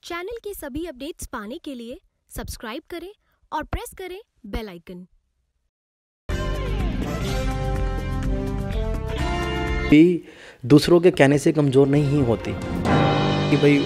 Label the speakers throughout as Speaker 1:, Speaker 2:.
Speaker 1: Channel की सभी updates पाने के लिए सब्सक्राइब करें और प्रेस करें बेल आइकन।
Speaker 2: भी दूसरों के कहने से कमज़ोर नहीं होती कि भाई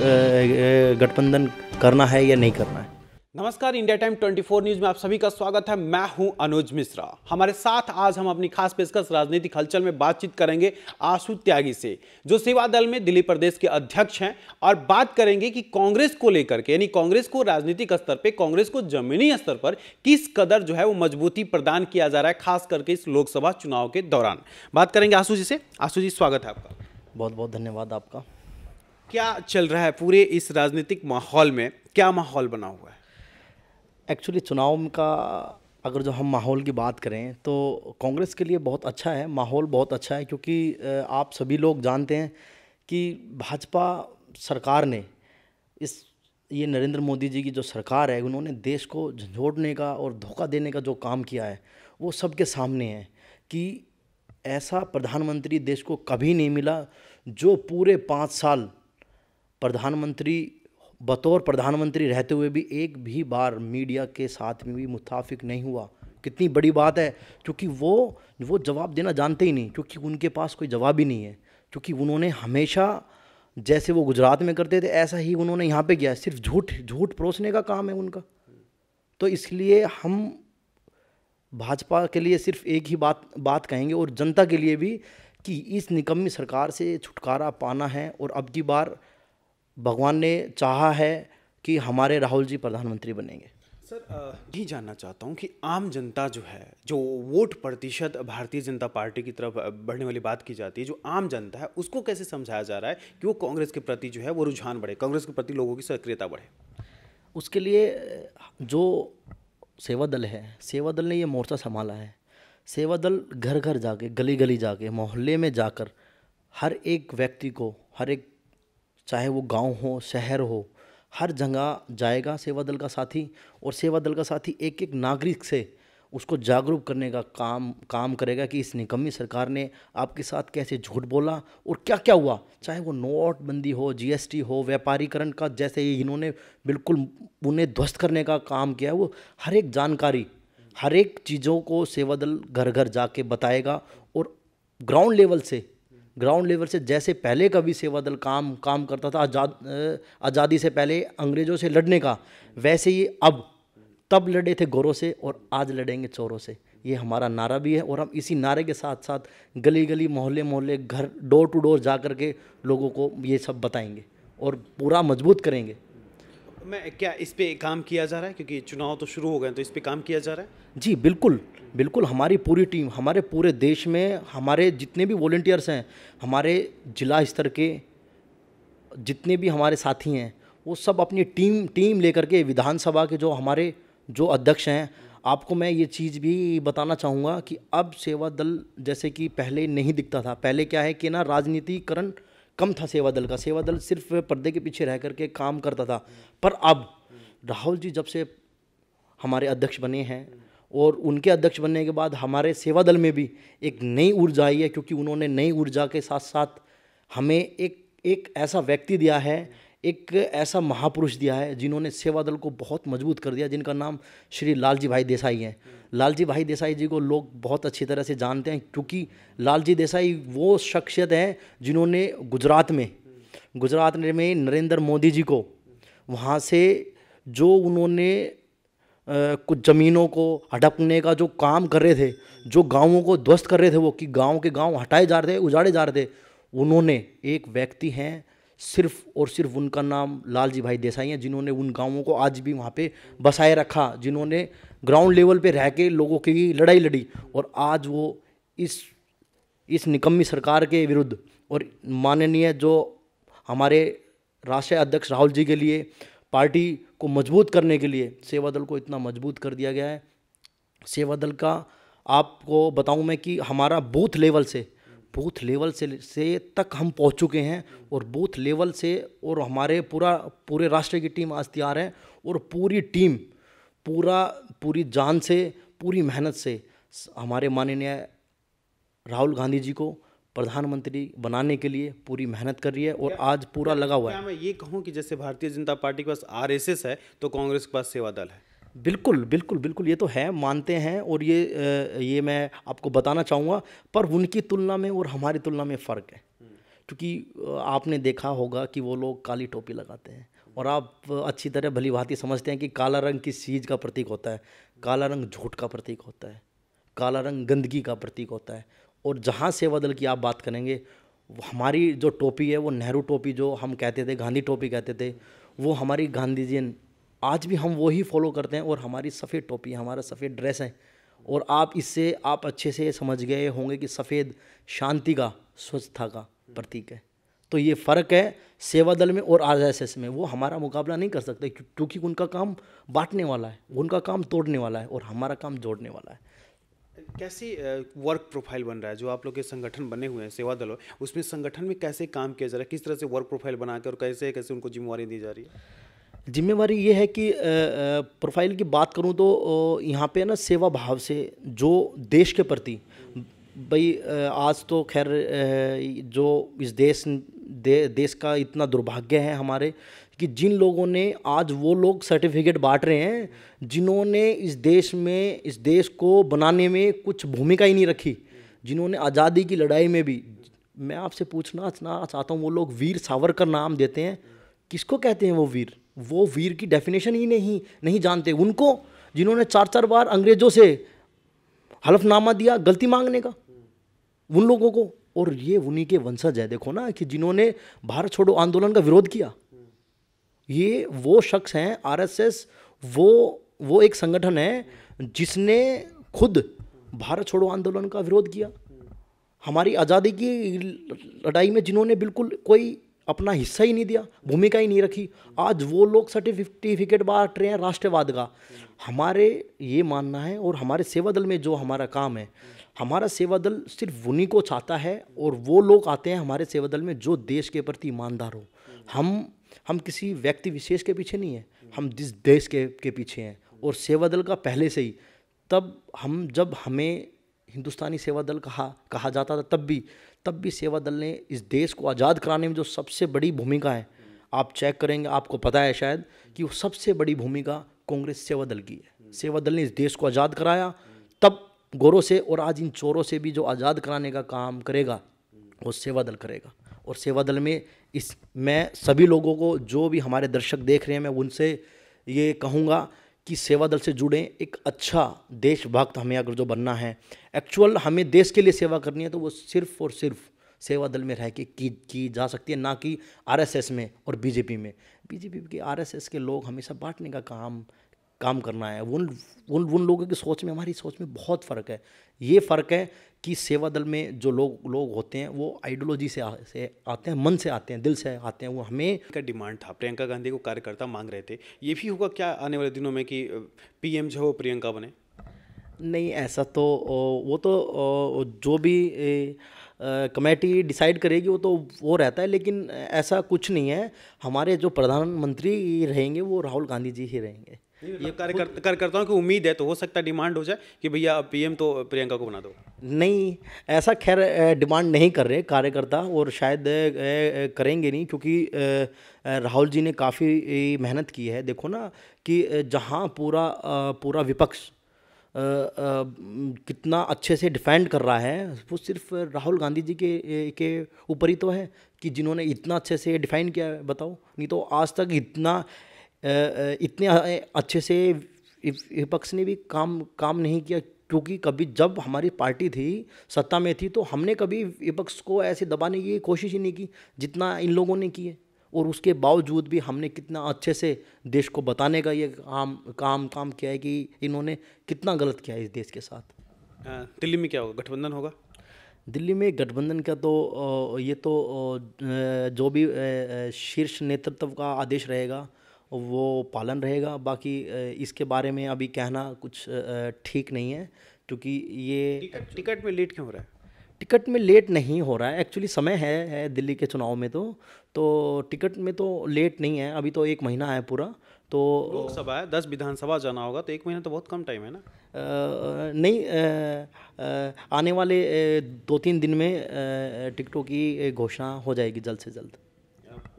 Speaker 2: गठबंधन करना है या नहीं करना है।
Speaker 3: नमस्कार, इंडिया टाइम 24 न्यूज में आप सभी का स्वागत है। मैं हूं अनुज मिश्रा। हमारे साथ आज हम अपनी खास पेशकश राजनीतिक हलचल में बातचीत करेंगे आशु त्यागी से, जो सेवा दल में दिल्ली प्रदेश के अध्यक्ष हैं, और बात करेंगे कि कांग्रेस को लेकर के, यानी कांग्रेस को राजनीतिक स्तर पे, कांग्रेस को जमीनी स्तर पर किस कदर जो है वो मजबूती प्रदान किया जा रहा है, खास करके इस लोकसभा चुनाव के दौरान। बात करेंगे आशु जी से। आशु जी, स्वागत है आपका।
Speaker 2: बहुत बहुत धन्यवाद आपका।
Speaker 3: क्या चल रहा है पूरे इस राजनीतिक माहौल में, क्या माहौल बना हुआ है?
Speaker 2: एक्चुअली चुनाव का अगर जो हम माहौल की बात करें तो कांग्रेस के लिए बहुत अच्छा है, माहौल बहुत अच्छा है, क्योंकि आप सभी लोग जानते हैं कि भाजपा सरकार ने ये नरेंद्र मोदी जी की जो सरकार है, उन्होंने देश को झंझोड़ने का और धोखा देने का जो काम किया है वो सबके सामने है कि ऐसा प्रधानमंत्री देश को कभी नहीं मिला जो पूरे 5 साल बतौर प्रधानमंत्री रहते हुए भी एक भी बार मीडिया के साथ में भी मुत्ताफिक नहीं हुआ। कितनी बड़ी बात है, क्योंकि वो जवाब देना जानते ही नहीं, क्योंकि उनके पास कोई जवाब ही नहीं है। क्योंकि उन्होंने हमेशा जैसे वो गुजरात में करते थे ऐसा ही उन्होंने यहाँ पे किया, सिर्फ झूठ परोसने का काम है उनका। तो इसलिए हम भाजपा के लिए सिर्फ एक ही बात कहेंगे, और जनता के लिए भी, कि इस निकम्मी सरकार से छुटकारा पाना है। और अब की बार भगवान ने चाहा है कि हमारे राहुल जी प्रधानमंत्री बनेंगे।
Speaker 3: सर, यही जानना चाहता हूँ कि आम जनता जो है, जो वोट प्रतिशत भारतीय जनता पार्टी की तरफ बढ़ने वाली बात की जाती है, जो आम जनता है उसको कैसे समझाया जा रहा है कि वो कांग्रेस के प्रति जो है वो रुझान बढ़े, कांग्रेस के प्रति लोगों की सक्रियता बढ़े?
Speaker 2: उसके लिए जो सेवा दल है, सेवा दल ने ये मोर्चा संभाला है। सेवा दल घर घर जाके, गली गली जाके, मोहल्ले में जाकर हर एक व्यक्ति को, हर एक, चाहे वो गांव हो, शहर हो, हर जगह जाएगा सेवा दल का साथी। और सेवा दल का साथी एक एक नागरिक से उसको जागरूक करने का काम करेगा कि इस निकम्मी सरकार ने आपके साथ कैसे झूठ बोला और क्या क्या हुआ। चाहे वो नोटबंदी हो, जीएसटी हो, व्यापारीकरण का जैसे इन्होंने बिल्कुल उन्हें ध्वस्त करने का काम किया, वो हर एक जानकारी, हर एक चीज़ों को सेवा दल घर घर जाके बताएगा। और ग्राउंड लेवल से जैसे पहले का भी सेवा दल काम करता था आज़ादी से पहले अंग्रेज़ों से लड़ने का, वैसे ही तब लड़े थे गोरों से और आज लड़ेंगे चोरों से। ये हमारा नारा भी है, और हम इसी नारे के साथ साथ गली गली, मोहल्ले, घर, डोर टू डोर जा कर के लोगों को ये सब बताएंगे और पूरा मजबूत करेंगे।
Speaker 3: क्या इस पे काम किया जा रहा है, क्योंकि चुनाव तो शुरू हो गए, तो इस पे काम किया जा रहा है?
Speaker 2: जी बिल्कुल हमारी पूरी टीम, हमारे पूरे देश में हमारे जितने भी वॉलंटियर्स हैं, हमारे जिला स्तर के जितने भी हमारे साथी हैं, वो सब अपनी टीम लेकर के, विधानसभा के जो अध्यक्ष हैं, आपको मैं ये चीज़ भी बताना चाहूँगा कि अब सेवा दल जैसे कि पहले नहीं दिखता था। पहले क्या है कि ना, राजनीतिकरण कम था सेवा दल का, सेवा दल सिर्फ पर्दे के पीछे रह करके काम करता था। पर अब राहुल जी जब से हमारे अध्यक्ष बने हैं, और उनके अध्यक्ष बनने के बाद हमारे सेवा दल में भी एक नई ऊर्जा आई है, क्योंकि उन्होंने नई ऊर्जा के साथ साथ हमें एक ऐसा व्यक्ति दिया है, एक ऐसा महापुरुष दिया है जिन्होंने सेवा दल को बहुत मजबूत कर दिया, जिनका नाम श्री लालजी भाई देसाई हैं। लालजी भाई देसाई जी को लोग बहुत अच्छी तरह से जानते हैं, क्योंकि लालजी देसाई वो शख्सियत हैं जिन्होंने गुजरात में नरेंद्र मोदी जी को वहाँ से जो उन्होंने कुछ ज़मीनों को हड़पने का जो काम कर रहे थे, जो गांवों को ध्वस्त कर रहे थे, वो कि गांव के गांव हटाए जा रहे थे, उजाड़े जा रहे थे, उन्होंने एक व्यक्ति हैं, सिर्फ और सिर्फ उनका नाम लालजी भाई देसाई हैं, जिन्होंने उन गांवों को आज भी वहाँ पे बसाए रखा, जिन्होंने ग्राउंड लेवल पे रह के लोगों की लड़ाई लड़ी। और आज वो इस निकम्मी सरकार के विरुद्ध, और माननीय जो हमारे राष्ट्रीय अध्यक्ष राहुल जी के लिए, पार्टी को मजबूत करने के लिए सेवा दल को इतना मजबूत कर दिया गया है। सेवा दल का आपको बताऊं मैं कि हमारा बूथ लेवल से तक हम पहुंच चुके हैं, और बूथ लेवल से, और हमारे पूरे राष्ट्र की टीम आज तैयार है, और पूरी टीम पूरी जान से, पूरी मेहनत से हमारे माननीय राहुल गांधी जी को प्रधानमंत्री बनाने के लिए पूरी मेहनत कर रही है और आज पूरा लगा हुआ है।
Speaker 3: क्या मैं ये कहूँ कि जैसे भारतीय जनता पार्टी के पास आरएसएस है तो कांग्रेस के पास सेवा दल है?
Speaker 2: बिल्कुल बिल्कुल बिल्कुल, ये तो है, मानते हैं, और ये मैं आपको बताना चाहूँगा, पर उनकी तुलना में और हमारी तुलना में फ़र्क है। क्योंकि आपने देखा होगा कि वो लोग काली टोपी लगाते हैं, और आप अच्छी तरह भली भांति समझते हैं कि काला रंग किस चीज़ का प्रतीक होता है। काला रंग झूठ का प्रतीक होता है, काला रंग गंदगी का प्रतीक होता है। और जहाँ सेवा दल की आप बात करेंगे, हमारी जो टोपी है वो नेहरू टोपी, जो हम कहते थे गांधी टोपी कहते थे, वो हमारी गांधीजियन, आज भी हम वही फॉलो करते हैं। और हमारी सफ़ेद टोपी, हमारा सफ़ेद ड्रेस है, और आप इससे आप अच्छे से समझ गए होंगे कि सफ़ेद शांति का, स्वच्छता का प्रतीक है। तो ये फ़र्क है सेवा दल में और आरएसएस में। वो हमारा मुकाबला नहीं कर सकते क्योंकि उनका काम बांटने वाला है, उनका काम तोड़ने वाला है, और हमारा काम जोड़ने वाला है।
Speaker 3: कैसी वर्क प्रोफाइल बन रहा है जो आप लोग के संगठन बने हुए हैं सेवा दल, उसमें संगठन में कैसे काम किया जा रहा है, किस तरह से वर्क प्रोफाइल बना के और कैसे कैसे उनको जिम्मेवारी दी जा रही है?
Speaker 2: जिम्मेवारी ये है कि प्रोफाइल की बात करूँ तो यहाँ पे ना सेवा भाव से जो देश के प्रति भाई, आज तो खैर जो इस देश का इतना दुर्भाग्य है हमारे कि जिन लोगों ने आज वो लोग सर्टिफिकेट बांट रहे हैं जिन्होंने इस देश में, इस देश को बनाने में कुछ भूमिका ही नहीं रखी, जिन्होंने आज़ादी की लड़ाई में भी। मैं आपसे पूछना चाहता हूँ, वो लोग वीर सावरकर नाम देते हैं, किसको कहते हैं वो वीर? वो वीर की डेफिनेशन ही नहीं जानते। उनको जिन्होंने 4-4 बार अंग्रेजों से हलफनामा दिया गलती मांगने का, उन लोगों को। और ये उन्हीं के वंशज है, देखो ना, कि जिन्होंने भारत छोड़ो आंदोलन का विरोध किया। ये वो शख्स हैं, आरएसएस वो एक संगठन है जिसने खुद भारत छोड़ो आंदोलन का विरोध किया। हमारी आज़ादी की लड़ाई में जिन्होंने बिल्कुल कोई अपना हिस्सा ही नहीं दिया, भूमिका ही नहीं रखी, आज वो लोग सर्टिफिकेट बांट रहे हैं राष्ट्रवाद का। हमारे ये मानना है, और हमारे सेवा दल में जो हमारा काम है, हमारा सेवा दल सिर्फ उन्हीं को चाहता है, और वो लोग आते हैं हमारे सेवा दल में जो देश के प्रति ईमानदार हो। हम किसी व्यक्ति विशेष के पीछे नहीं है, हम जिस देश के पीछे हैं। और सेवा दल का पहले से ही, जब हमें हिंदुस्तानी सेवा दल कहा जाता था, तब भी सेवा दल ने इस देश को आज़ाद कराने में जो सबसे बड़ी भूमिका है, आप चेक करेंगे, आपको पता है शायद कि वो सबसे बड़ी भूमिका कांग्रेस सेवा दल की है। सेवा दल ने इस देश को आज़ाद कराया तब गौरव से, और आज इन चोरों से भी जो आज़ाद कराने का काम करेगा वो सेवा दल करेगा। और सेवा दल में मैं सभी लोगों को, जो भी हमारे दर्शक देख रहे हैं, मैं उनसे ये कहूँगा कि सेवा दल से जुड़ें। एक अच्छा देशभक्त हमें अगर जो बनना है, एक्चुअल हमें देश के लिए सेवा करनी है, तो वो सिर्फ और सिर्फ सेवा दल में रह के की जा सकती है, ना कि आरएसएस में और बीजेपी में। बीजेपी के, आरएसएस के लोग हमेशा बांटने का काम करना है। उन लोगों की सोच में, हमारी सोच में बहुत फ़र्क है। ये फ़र्क है कि सेवा दल में जो लोग होते हैं वो आइडियोलॉजी से आते हैं, मन से आते हैं, दिल से आते हैं। वो हमें
Speaker 3: का डिमांड था, प्रियंका गांधी को कार्यकर्ता मांग रहे थे, ये भी होगा क्या आने वाले दिनों में कि पीएम जो हो प्रियंका बने?
Speaker 2: नहीं, ऐसा तो वो तो जो भी कमेटी डिसाइड करेगी वो रहता है, लेकिन ऐसा कुछ नहीं है। हमारे जो प्रधानमंत्री रहेंगे वो राहुल गांधी जी ही रहेंगे।
Speaker 3: ये कार्यकर्ताओं की उम्मीद है, तो हो सकता है डिमांड हो जाए कि भैया पीएम तो प्रियंका को बना दो।
Speaker 2: नहीं, ऐसा खैर डिमांड नहीं कर रहे कार्यकर्ता, और शायद करेंगे नहीं, क्योंकि राहुल जी ने काफ़ी मेहनत की है। देखो ना कि जहाँ पूरा विपक्ष कितना अच्छे से डिफेंड कर रहा है, वो सिर्फ राहुल गांधी जी के ऊपर ही तो है कि जिन्होंने इतना अच्छे से डिफाइन किया है। बताओ, नहीं तो आज तक इतने अच्छे से विपक्ष ने भी काम नहीं किया। क्योंकि कभी जब हमारी पार्टी थी, सत्ता में थी, तो हमने कभी विपक्ष को ऐसे दबाने की कोशिश ही नहीं की जितना इन लोगों ने की है। और उसके बावजूद भी हमने कितना अच्छे से देश को बताने का ये काम किया है कि इन्होंने कितना गलत किया है इस देश के साथ।
Speaker 3: दिल्ली में क्या होगा, गठबंधन होगा?
Speaker 2: दिल्ली में गठबंधन का तो ये तो जो भी शीर्ष नेतृत्व का आदेश रहेगा वो पालन रहेगा। बाकी इसके बारे में अभी कहना कुछ ठीक नहीं है, क्योंकि ये
Speaker 3: टिकट में लेट क्यों हो रहा है?
Speaker 2: टिकट में लेट नहीं हो रहा है, एक्चुअली समय है दिल्ली के चुनाव में, तो टिकट में तो लेट नहीं है। अभी तो 1 महीना है पूरा, तो
Speaker 3: लोकसभा है, 10 विधानसभा जाना होगा, तो 1 महीना तो बहुत कम टाइम है ना।
Speaker 2: नहीं, आने वाले 2-3 दिन में टिकटों की घोषणा हो जाएगी जल्द से जल्द।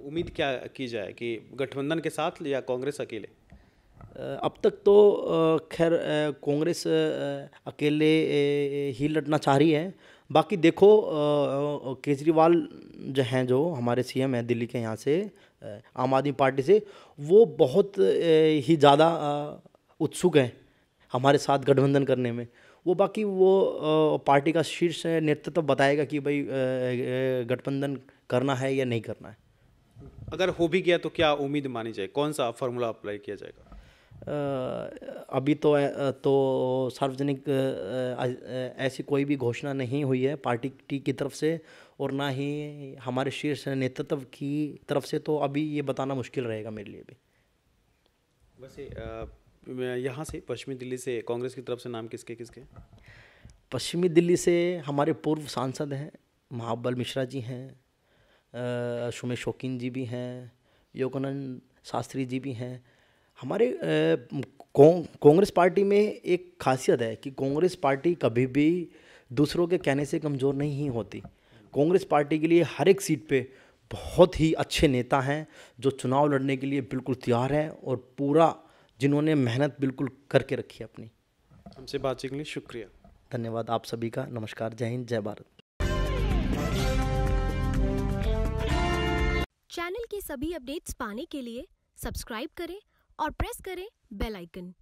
Speaker 3: उम्मीद क्या की जाए कि गठबंधन के साथ या कांग्रेस अकेले?
Speaker 2: अब तक तो खैर कांग्रेस अकेले ही लड़ना चाह रही है। बाकी देखो, केजरीवाल जो हैं, जो हमारे सीएम हैं दिल्ली के, यहाँ से आम आदमी पार्टी से, वो बहुत ही ज़्यादा उत्सुक हैं हमारे साथ गठबंधन करने में। वो बाकी वो पार्टी का शीर्ष नेतृत्व बताएगा कि भाई गठबंधन करना है या नहीं करना है।
Speaker 3: अगर हो भी गया तो क्या उम्मीद मानी जाए, कौन सा फॉर्मूला अप्लाई किया जाएगा?
Speaker 2: अभी तो सार्वजनिक ऐसी कोई भी घोषणा नहीं हुई है पार्टी की तरफ से, और ना ही हमारे शीर्ष नेतृत्व की तरफ से, तो अभी ये बताना मुश्किल रहेगा मेरे लिए भी।
Speaker 3: वैसे यहाँ से पश्चिमी दिल्ली से कांग्रेस की तरफ से नाम किसके किसके?
Speaker 2: पश्चिमी दिल्ली से हमारे पूर्व सांसद हैं, महाबल मिश्रा जी हैं, सुमेश शौकीन जी भी हैं, योगानंद शास्त्री जी भी हैं। हमारे कांग्रेस पार्टी में एक खासियत है कि कांग्रेस पार्टी कभी भी दूसरों के कहने से कमज़ोर नहीं होती। कांग्रेस पार्टी के लिए हर एक सीट पे बहुत ही अच्छे नेता हैं जो चुनाव लड़ने के लिए बिल्कुल तैयार हैं, और पूरा जिन्होंने मेहनत बिल्कुल करके रखी है अपनी।
Speaker 3: हमसे बातचीत के लिए शुक्रिया।
Speaker 2: धन्यवाद आप सभी का। नमस्कार, जय हिंद, जय भारत।
Speaker 1: चैनल की सभी अपडेट्स पाने के लिए सब्सक्राइब करें और प्रेस करें बेल आइकन।